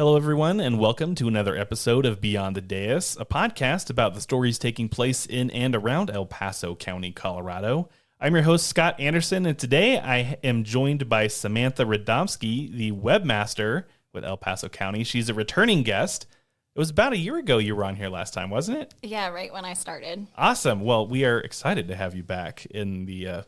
Hello, everyone, and welcome to another episode of Beyond the Dais, a podcast about the stories taking place in and around El Paso County, Colorado. I'm your host, Scott Anderson, and today I am joined by Samantha Radomski, the Webmaster with El Paso County. She's a returning guest. It was about a year ago you were on here last time, wasn't it? Yeah, right when I started. Awesome. Well, we are excited to have you back in the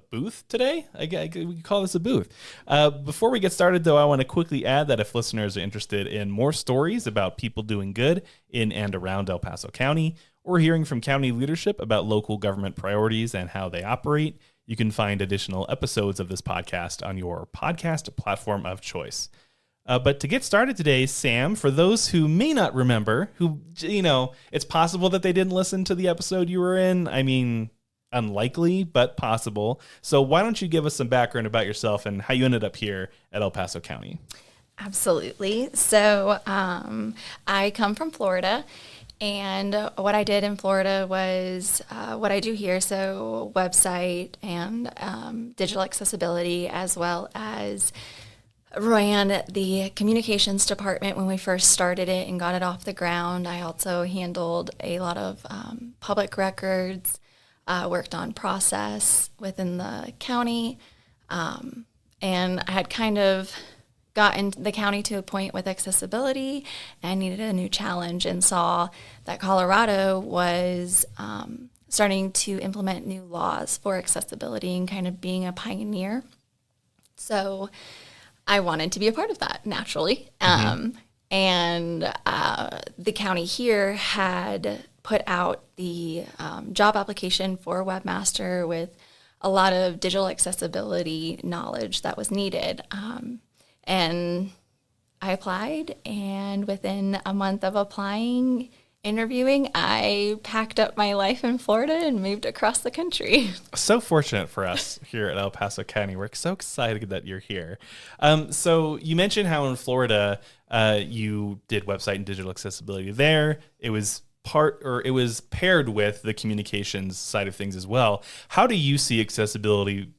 booth today. We can call this a booth. Before we get started, though, I want to quickly add that if listeners are interested in more stories about people doing good in and around El Paso County, or hearing from county leadership about local government priorities and how they operate, you can find additional episodes of this podcast on your podcast platform of choice. But to get started today, Sam, for those who may not remember, it's possible that they didn't listen to the episode you were in. I mean, unlikely, but possible. So why don't you give us some background about yourself and how you ended up here at El Paso County? Absolutely. So I come from Florida, and what I did in Florida was what I do here, so website and digital accessibility, as well as ran the communications department when we first started it and got it off the ground. I also handled a lot of public records, worked on process within the county, and I had kind of gotten the county to a point with accessibility and needed a new challenge, and saw that Colorado was starting to implement new laws for accessibility and kind of being a pioneer. So I wanted to be a part of that, naturally. And the county here had put out the job application for Webmaster with a lot of digital accessibility knowledge that was needed. And I applied, and within a month of applying, interviewing, I packed up my life in Florida and moved across the country. So fortunate for us here at El Paso County. We're so excited that you're here. So you mentioned how in Florida you did website and digital accessibility there. It was paired with the communications side of things as well. How do you see accessibility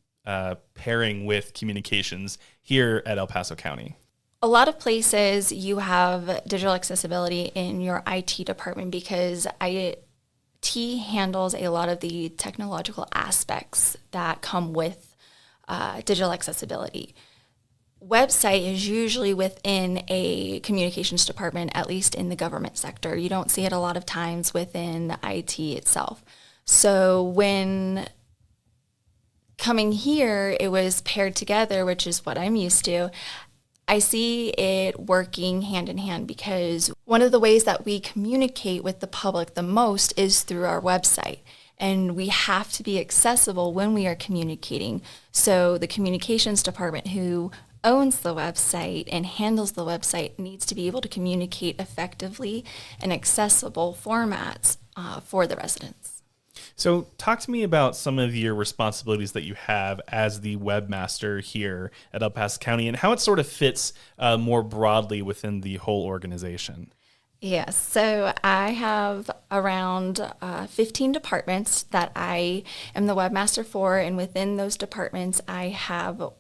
pairing with communications here at El Paso County? A lot of places you have digital accessibility in your IT department because IT handles a lot of the technological aspects that come with digital accessibility. Website is usually within a communications department, at least in the government sector. You don't see it a lot of times within IT itself. So when coming here, it was paired together, which is what I'm used to. I see it working hand in hand because one of the ways that we communicate with the public the most is through our website. And we have to be accessible when we are communicating. So the communications department, who owns the website and handles the website, needs to be able to communicate effectively in accessible formats for the residents. So talk to me about some of your responsibilities that you have as the webmaster here at El Paso County and how it sort of fits more broadly within the whole organization. Yes, so I have around 15 departments that I am the webmaster for, and within those departments I have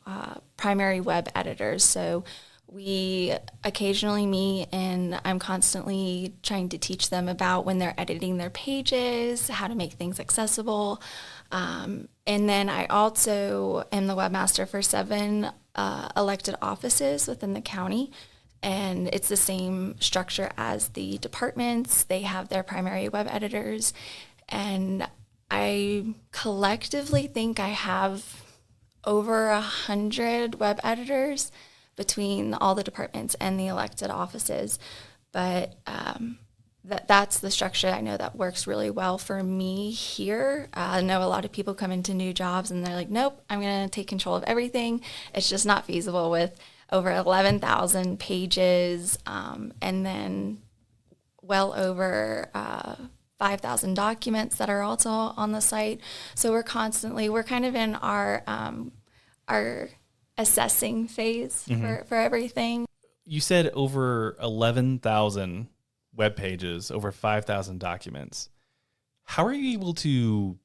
primary web editors. So we occasionally meet, and I'm constantly trying to teach them about when they're editing their pages, how to make things accessible. And then I also am the webmaster for 7 elected offices within the county. And it's the same structure as the departments. They have their primary web editors. And I collectively think I have over 100 web editors between all the departments and the elected offices. But that's the structure I know that works really well for me here. I know a lot of people come into new jobs and they're like, nope, I'm going to take control of everything. It's just not feasible with over 11,000 pages and then well over 5,000 documents that are also on the site. So we're kind of in our assessing phase for everything. You said over 11,000 web pages, over 5,000 documents. How are you able to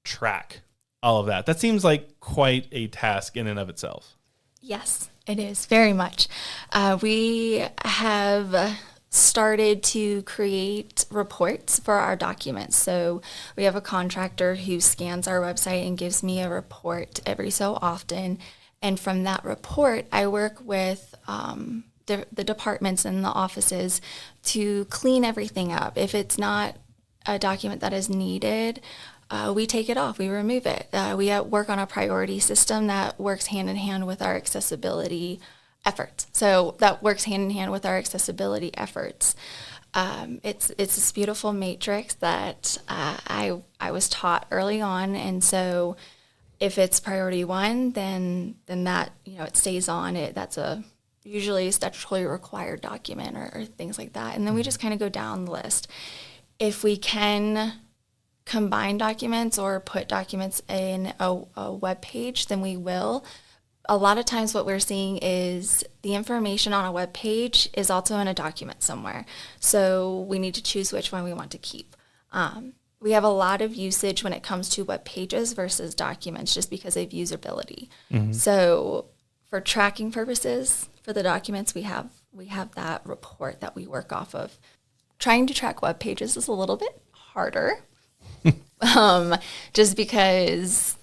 track all of that? That seems like quite a task in and of itself. Yes. It is very much. We have started to create reports for our documents. So we have a contractor who scans our website and gives me a report every so often. And from that report, I work with the departments and the offices to clean everything up. If it's not a document that is needed, we take it off, we remove it. We work on a priority system that works hand in hand with our accessibility efforts. So that works hand in hand with our accessibility efforts. It's this beautiful matrix that I was taught early on, and so if it's priority 1, then that it stays on it. That's usually a statutorily required document or things like that, and then we just kind of go down the list. If we can combine documents or put documents in a web page, then we will. A lot of times what we're seeing is the information on a web page is also in a document somewhere. So we need to choose which one we want to keep. We have a lot of usage when it comes to web pages versus documents just because of usability. Mm-hmm. So for tracking purposes, for the documents, we have that report that we work off of. Trying to track web pages is a little bit harder. Just because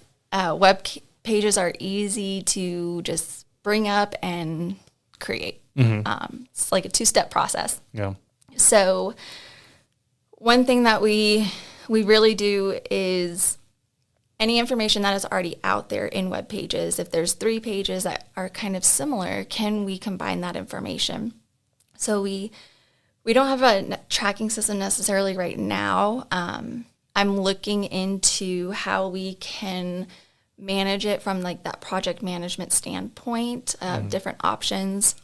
pages are easy to just bring up and create. Mm-hmm. It's like a 2-step process. Yeah. So one thing that we really do is any information that is already out there in web pages, if there's 3 pages that are kind of similar, can we combine that information? So we don't have a tracking system necessarily right now. I'm looking into how we can manage it from like that project management standpoint, different options.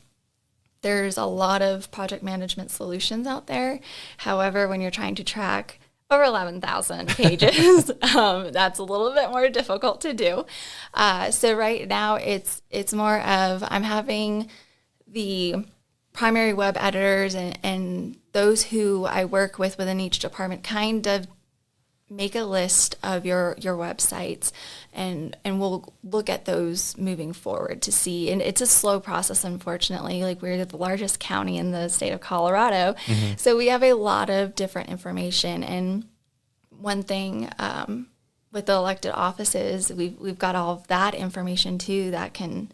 There's a lot of project management solutions out there. However, when you're trying to track over 11,000 pages, that's a little bit more difficult to do. So right now it's more of I'm having the primary web editors and those who I work with within each department kind of make a list of your websites and we'll look at those moving forward to see. And it's a slow process, unfortunately. Like, we're the largest county in the state of Colorado. Mm-hmm. So we have a lot of different information. And one thing with the elected offices, we've got all of that information too that can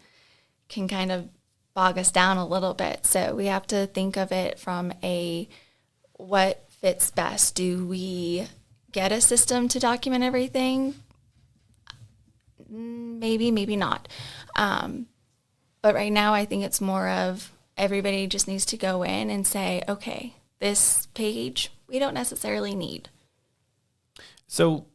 kind of bog us down a little bit. So we have to think of it from what fits best. Do we get a system to document everything? Maybe, maybe not. But right now I think it's more of everybody just needs to go in and say, okay, this page we don't necessarily need. So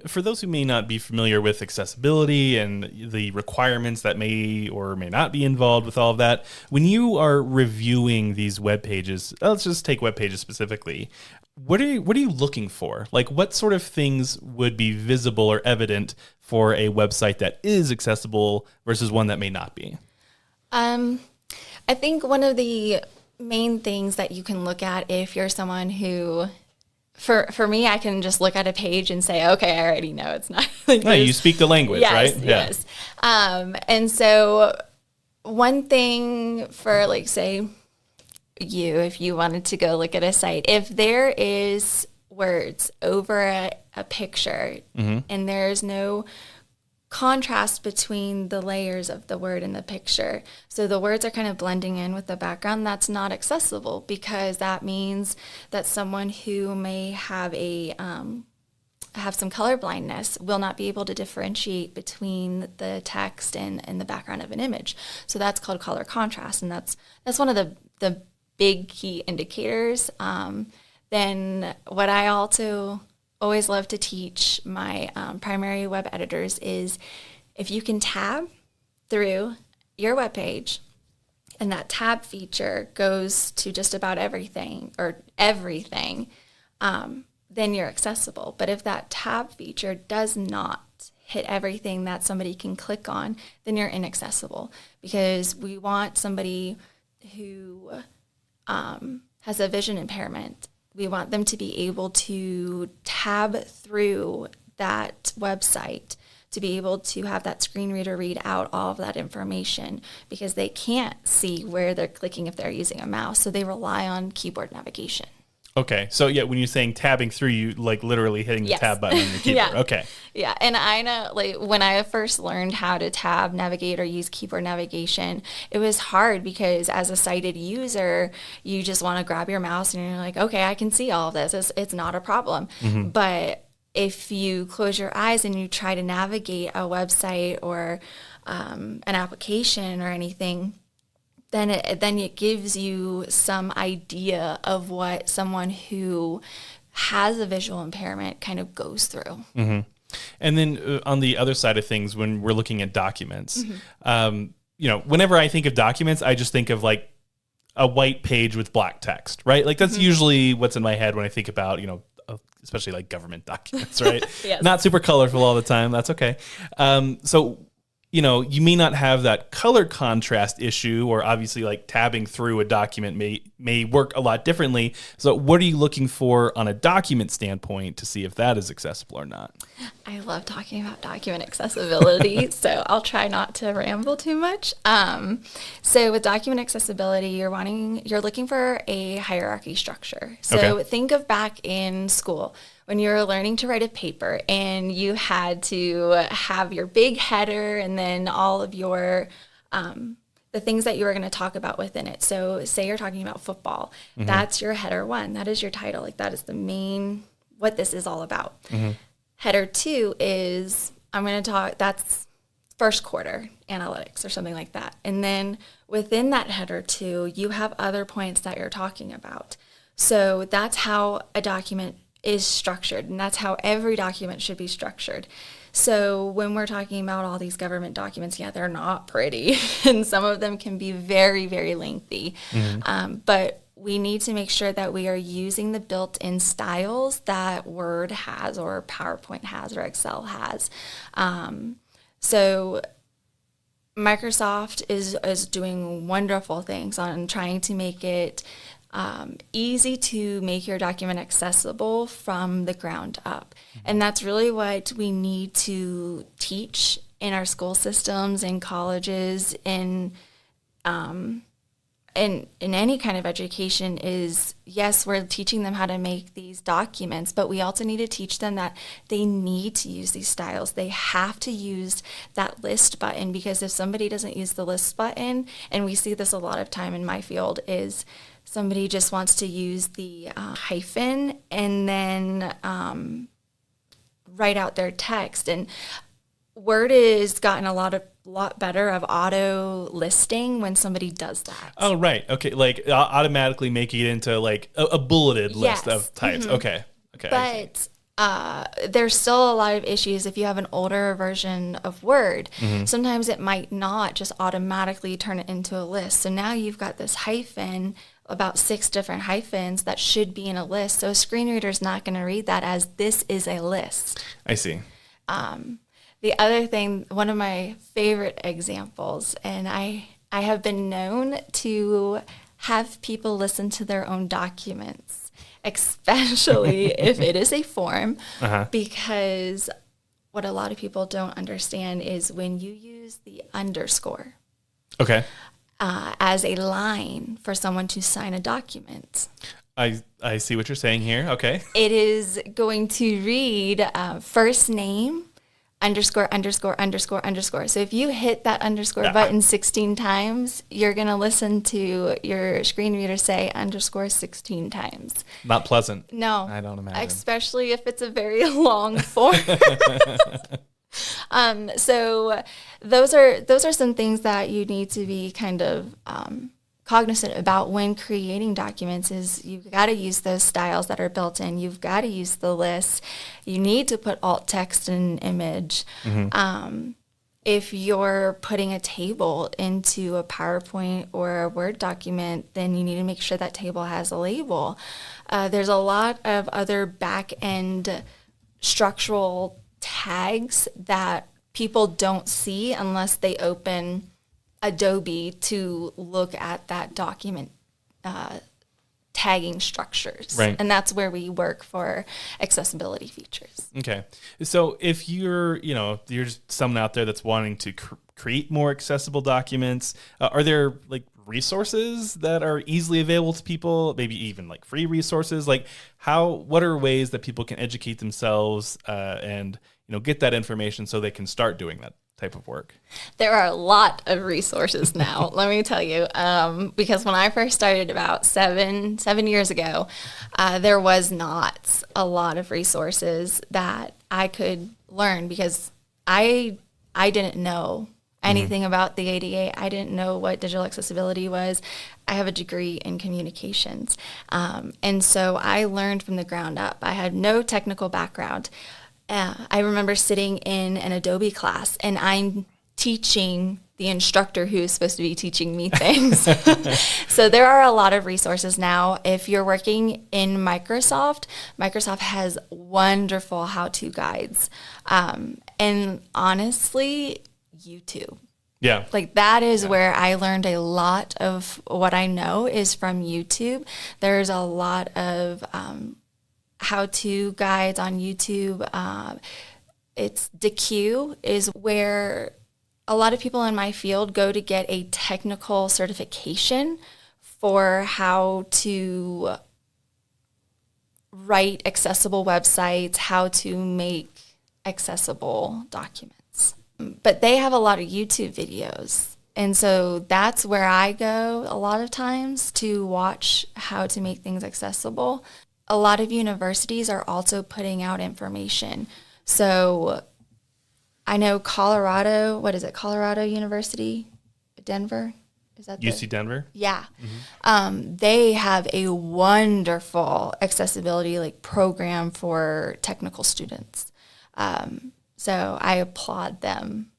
for those who may not be familiar with accessibility and the requirements that may or may not be involved with all of that, when you are reviewing these web pages, let's just take web pages specifically, what are you looking for? Like, what sort of things would be visible or evident for a website that is accessible versus one that may not be? I think one of the main things that you can look at if you're someone who, for me, I can just look at a page and say, okay, I already know it's not like no, you speak the language, yes, right? Yes. Yeah. And so one thing for, like, say, if you wanted to go look at a site, if there is words over a picture mm-hmm. and there's no contrast between the layers of the word and the picture, so the words are kind of blending in with the background, that's not accessible, because that means that someone who may have have some color blindness will not be able to differentiate between the text and the background of an image. So that's called color contrast, and that's one of the big key indicators. Then what I also always love to teach my primary web editors is, if you can tab through your web page and that tab feature goes to just about everything, then you're accessible. But if that tab feature does not hit everything that somebody can click on, then you're inaccessible, because we want somebody who has a vision impairment. We want them to be able to tab through that website to be able to have that screen reader read out all of that information because they can't see where they're clicking if they're using a mouse. So they rely on keyboard navigation. Okay. So yeah, when you're saying tabbing through, you like literally hitting the tab button on your keyboard. Yeah. Okay. Yeah. And I know like when I first learned how to tab navigate or use keyboard navigation, it was hard because as a sighted user, you just want to grab your mouse and you're like, okay, I can see all of this. It's not a problem. But if you close your eyes and you try to navigate a website or an application or anything, then it gives you some idea of what someone who has a visual impairment kind of goes through. And then on the other side of things, when we're looking at documents, whenever I think of documents, I just think of like a white page with black text, right? Like that's usually what's in my head when I think about, especially like government documents, right? Yes. Not super colorful all the time. That's okay. So you may not have that color contrast issue, or obviously like tabbing through a document may work a lot differently. So what are you looking for on a document standpoint to see if that is accessible or not? I love talking about document accessibility, so I'll try not to ramble too much. So with document accessibility, you're looking for a hierarchy structure. So think of back in school when you were learning to write a paper and you had to have your big header and then all of your the things that you were going to talk about within it. So say you're talking about football. That's your header 1. That is your title. Like that is the main, what this is all about. Header 2 is, that's first quarter analytics or something like that. And then within that header 2, you have other points that you're talking about. So that's how a document is structured, and that's how every document should be structured. So when we're talking about all these government documents, they're not pretty, and some of them can be very, very lengthy. But we need to make sure that we are using the built-in styles that Word has or PowerPoint has or Excel has. So Microsoft is doing wonderful things on trying to make it easy to make your document accessible from the ground up. And that's really what we need to teach in our school systems, in colleges, in any kind of education is, yes, we're teaching them how to make these documents, but we also need to teach them that they need to use these styles. They have to use that list button, because if somebody doesn't use the list button, and we see this a lot of time in my field, is somebody just wants to use the hyphen and then write out their text. And Word has gotten a lot better of auto listing when somebody does that. Oh, right. Okay. Like automatically making it into like a bulleted list of types. Okay. But there's still a lot of issues if you have an older version of Word. Sometimes it might not just automatically turn it into a list. So now you've got this hyphen, about 6 different hyphens that should be in a list. So a screen reader is not going to read that as this is a list. I see. The other thing, one of my favorite examples, and I have been known to have people listen to their own documents, especially if it is a form, because what a lot of people don't understand is when you use the underscore as a line for someone to sign a document. I see what you're saying here. Okay. It is going to read first name, underscore, underscore, underscore, underscore. So if you hit that underscore button 16 times, you're going to listen to your screen reader say underscore 16 times. Not pleasant. No. I don't imagine. Especially if it's a very long form. So those are some things that you need to be kind of cognizant about when creating documents. Is you've got to use those styles that are built in. You've got to use the lists. You need to put alt text and image. If you're putting a table into a PowerPoint or a Word document, then you need to make sure that table has a label. There's a lot of other back-end structural tags that people don't see unless they open Adobe to look at that document tagging structures. Right. And that's where we work for accessibility features. Okay. So if you're just someone out there that's wanting to create more accessible documents, are there like resources that are easily available to people, maybe even like free resources? Like what are ways that people can educate themselves and get that information so they can start doing that type of work? There are a lot of resources now, let me tell you, because when I first started about seven years ago, there was not a lot of resources that I could learn because I didn't know anything about the ADA. I didn't know what digital accessibility was. I have a degree in communications. And so I learned from the ground up. I had no technical background. I remember sitting in an Adobe class and I'm teaching the instructor who is supposed to be teaching me things. So there are a lot of resources now. If you're working in Microsoft has wonderful how-to guides. And honestly, YouTube. Yeah. Like that is where I learned a lot of what I know is from YouTube. There's a lot of how-to guides on YouTube. It's DeQ is where a lot of people in my field go to get a technical certification for how to write accessible websites, how to make accessible documents. But they have a lot of YouTube videos. And so that's where I go a lot of times to watch how to make things accessible. A lot of universities are also putting out information. So I know Colorado, Colorado University, Denver? Is that UC Denver? Yeah. They have a wonderful accessibility program for technical students. So I applaud them.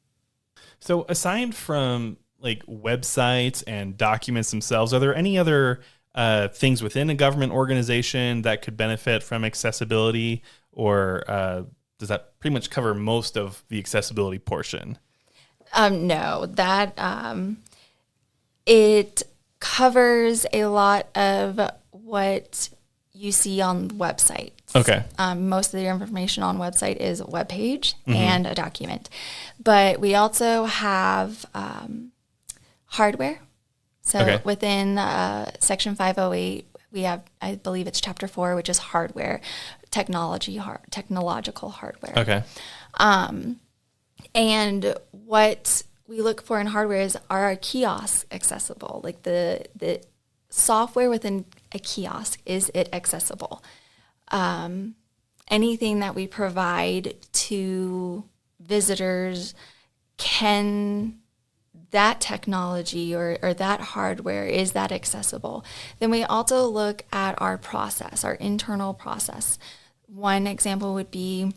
So aside from websites and documents themselves, are there any other things within a government organization that could benefit from accessibility, or does that pretty much cover most of the accessibility portion? No, that it covers a lot of what you see on websites. Okay. Most of the information on website is a web page and a document. But we also have hardware. So within Section 508, we have, I believe it's Chapter 4, which is hardware, technological hardware. Okay. And what we look for in hardware is, are our kiosks accessible? Like the software within a kiosk, is it accessible? Anything that we provide to visitors, can that technology or that hardware, is that accessible? Then we also look at our process, our internal process. One example would be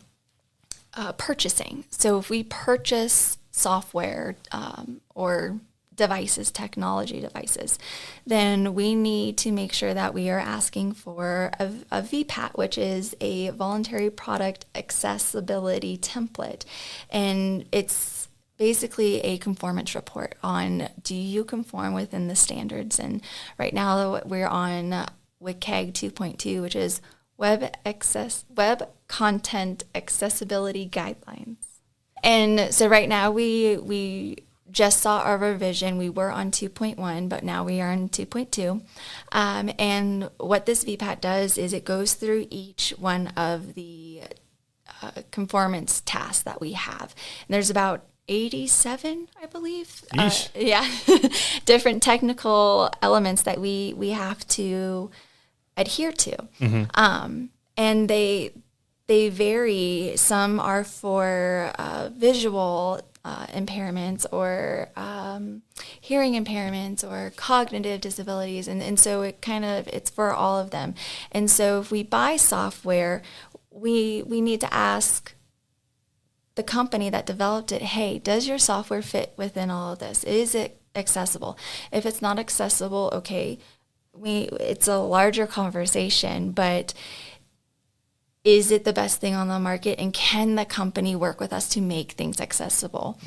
purchasing. So if we purchase software or devices, technology devices, then we need to make sure that we are asking for a VPAT, which is a voluntary product accessibility template. And it's basically a conformance report on, do you conform within the standards? And right now we're on WCAG 2.2, which is Web Content Accessibility Guidelines. And so right now we just saw our revision. We were on 2.1, but now we are on 2.2. And what this VPAT does is it goes through each one of the conformance tasks that we have. And there's about 87, I believe. Different technical elements that we have to adhere to. And they vary. Some are for visual impairments or hearing impairments or cognitive disabilities. And so it's for all of them. And so if we buy software, we need to ask the company that developed it, hey, does your software fit within all of this? Is it accessible? If it's not accessible, okay, it's a larger conversation, but is it the best thing on the market, and can the company work with us to make things accessible?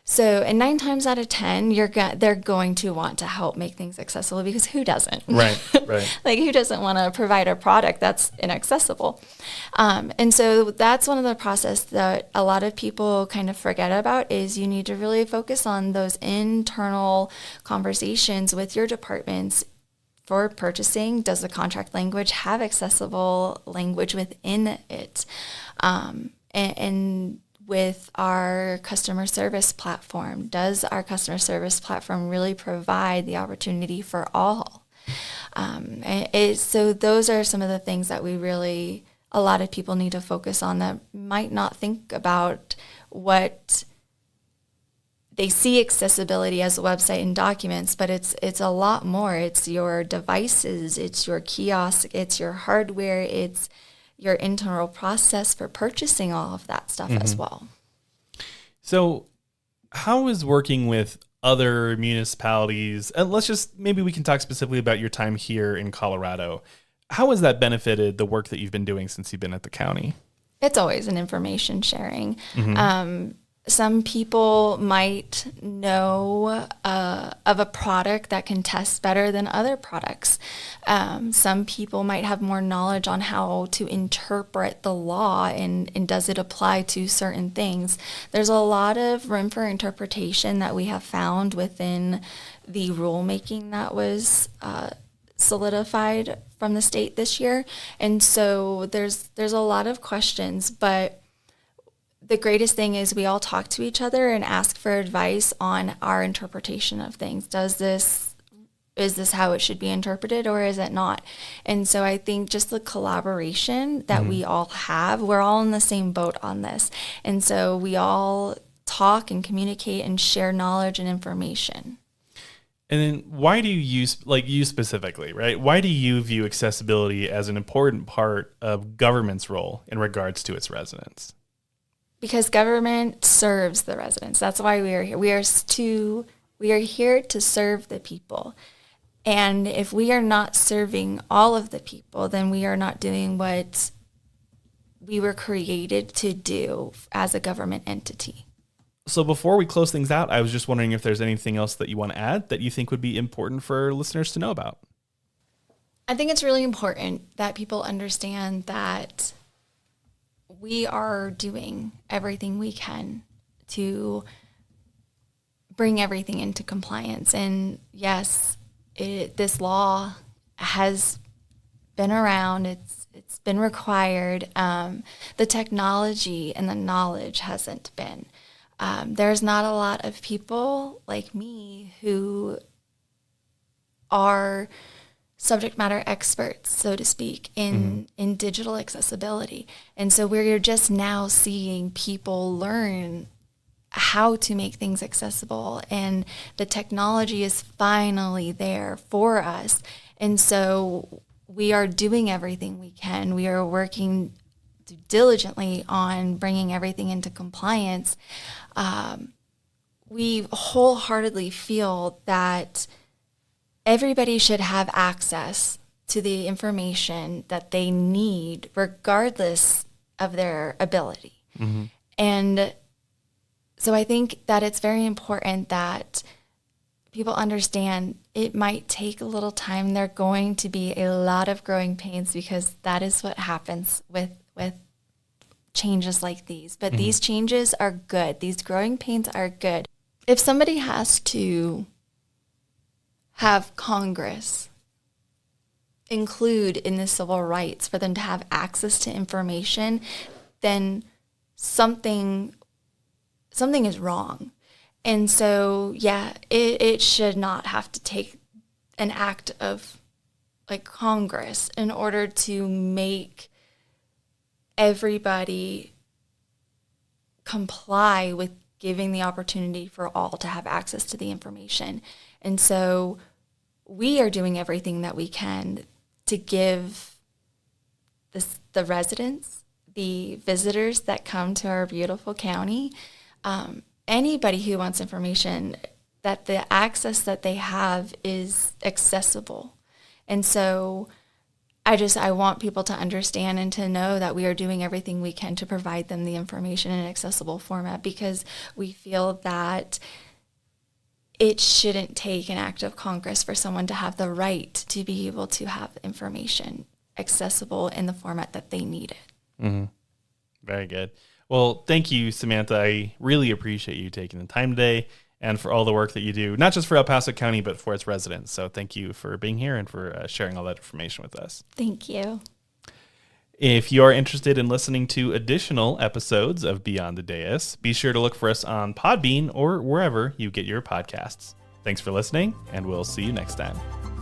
So, and 9 times out of 10, they're going to want to help make things accessible, because who doesn't? Right, right. Like, who doesn't want to provide a product that's inaccessible? And so that's one of the process that a lot of people kind of forget about, is you need to really focus on those internal conversations with your departments for purchasing. Does the contract language have accessible language within it? And with our customer service platform, does our customer service platform really provide the opportunity for all? So those are some of the things that a lot of people need to focus on, that might not think about what they see accessibility as a website and documents, but it's a lot more. It's your devices, it's your kiosk, it's your hardware, it's your internal process for purchasing all of that stuff as well. So how is working with other municipalities, and maybe we can talk specifically about your time here in Colorado. How has that benefited the work that you've been doing since you've been at the county? It's always an information sharing. Some people might know of a product that can test better than other products. Some people might have more knowledge on how to interpret the law and does it apply to certain things. There's a lot of room for interpretation that we have found within the rulemaking that was solidified from the state this year. And so there's a lot of questions, but the greatest thing is we all talk to each other and ask for advice on our interpretation of things. Is this how it should be interpreted, or is it not? And so I think just the collaboration that we all have, we're all in the same boat on this. And so we all talk and communicate and share knowledge and information. And then why do you you specifically, right? Why do you view accessibility as an important part of government's role in regards to its residents? Because government serves the residents. That's why we are here. We are here to serve the people. And if we are not serving all of the people, then we are not doing what we were created to do as a government entity. So before we close things out, I was just wondering if there's anything else that you want to add that you think would be important for listeners to know about. I think it's really important that people understand that we are doing everything we can to bring everything into compliance. And yes, this law has been around. It's been required. The technology and the knowledge hasn't been. There's not a lot of people like me who are subject matter experts, so to speak, in digital accessibility. And so we're just now seeing people learn how to make things accessible, and the technology is finally there for us. And so we are doing everything we can. We are working diligently on bringing everything into compliance. We wholeheartedly feel that everybody should have access to the information that they need, regardless of their ability. And so I think that it's very important that people understand it might take a little time. There are going to be a lot of growing pains, because that is what happens with changes like these. But these changes are good. These growing pains are good. If somebody has to have Congress include in the civil rights for them to have access to information, then something is wrong. And so, yeah, it should not have to take an act of like Congress in order to make everybody comply with giving the opportunity for all to have access to the information. And so we are doing everything that we can to give the residents, the visitors that come to our beautiful county, anybody who wants information, that the access that they have is accessible. And so I want people to understand and to know that we are doing everything we can to provide them the information in an accessible format, because we feel that it shouldn't take an act of Congress for someone to have the right to be able to have information accessible in the format that they need it. Mm-hmm. Very good. Well, thank you, Samantha. I really appreciate you taking the time today and for all the work that you do, not just for El Paso County, but for its residents. So thank you for being here and for sharing all that information with us. Thank you. If you are interested in listening to additional episodes of Beyond the Dais, be sure to look for us on Podbean or wherever you get your podcasts. Thanks for listening, and we'll see you next time.